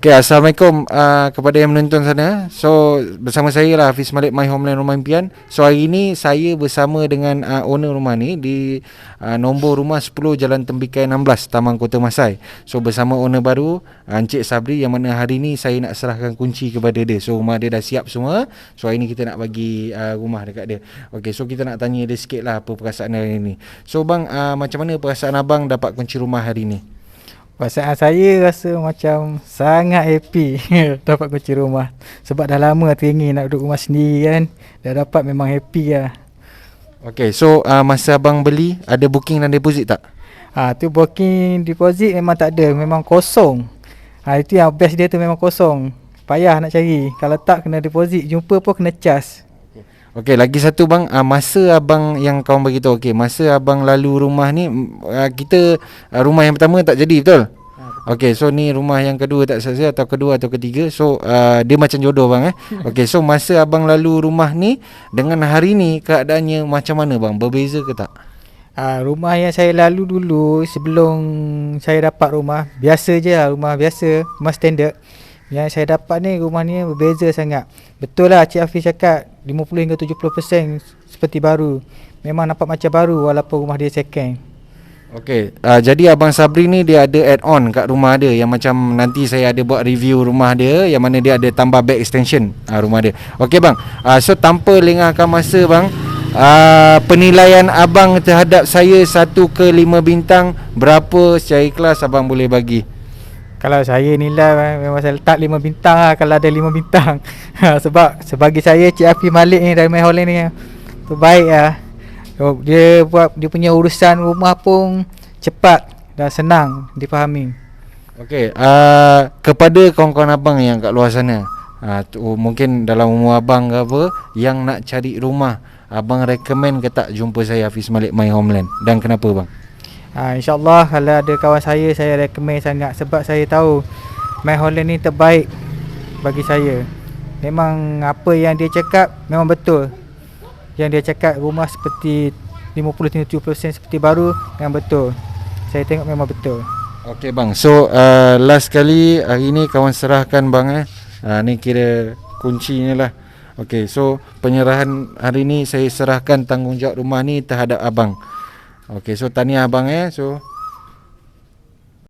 Okay, Assalamualaikum kepada yang menonton sana. So, bersama saya lah Hafiz Malik, My Homeland Rumah Impian. So, hari ini saya bersama dengan owner rumah ni di nombor rumah 10 Jalan Tembikai 16, Taman Kota Masai. So, bersama owner baru Encik Sabri, yang mana hari ni saya nak serahkan kunci kepada dia. So, rumah dia dah siap semua. So, hari ni kita nak bagi rumah dekat dia. Okay, so kita nak tanya dia sikit lah apa perasaan hari ni. So, bang, macam mana perasaan abang dapat kunci rumah hari ni? Perasaan saya rasa macam sangat happy dapat kunci rumah. Sebab dah lama teringin nak duduk rumah sendiri kan. Dah dapat, memang happy lah. Okay, so masa abang beli ada booking dan deposit tak? Tu booking deposit memang tak ada, memang kosong. Itu yang best dia tu, memang kosong. Payah nak cari. Kalau tak kena deposit, jumpa pun kena cas. Okey, lagi satu bang, masa abang yang kawan beritahu, okey, masa abang lalu rumah ni, kita rumah yang pertama tak jadi, betul? Okey, so ni rumah yang kedua tak saja, atau kedua atau ketiga. So dia macam jodoh bang Okey, so masa abang lalu rumah ni dengan hari ni keadaannya macam mana bang? Berbeza ke tak? Rumah yang saya lalu dulu sebelum saya dapat rumah, biasa je lah, rumah biasa, rumah standard. Yang saya dapat ni, rumah ni berbeza sangat. Betul lah Cik Hafiz cakap 50 hingga 70% seperti baru. Memang nampak macam baru walaupun rumah dia second. Okey, jadi abang Sabri ni dia ada add-on kat rumah dia, yang macam nanti saya ada buat review rumah dia, yang mana dia ada tambah back extension rumah dia. Okey bang, so tanpa lengahkan masa bang, penilaian abang terhadap saya 1 ke 5 bintang, berapa secara ikhlas abang boleh bagi? Kalau saya nilai, memang saya letak 5 bintang lah, kalau ada 5 bintang. Sebab sebagai saya, Cik Hafiz Malik ni dari My Holland ni terbaik lah. Dia buat, dia punya urusan rumah pun cepat dan senang difahami. Okey, kepada kawan-kawan abang yang kat luar sana, mungkin dalam umur abang ke apa, yang nak cari rumah, abang recommend ke tak jumpa saya Hafiz Malik My Homeland, dan kenapa bang? InsyaAllah kalau ada kawan saya recommend sangat. Sebab saya tahu My Holland ni terbaik bagi saya. Memang apa yang dia cakap memang betul. Yang dia cakap rumah seperti 50-70% seperti baru, memang betul. Saya tengok memang betul. Okey bang, so last kali hari ni kawan serahkan bang ni kira kuncinya lah. Okey, so penyerahan hari ni saya serahkan tanggungjawab rumah ni terhadap abang. Okey, so tahniah abang So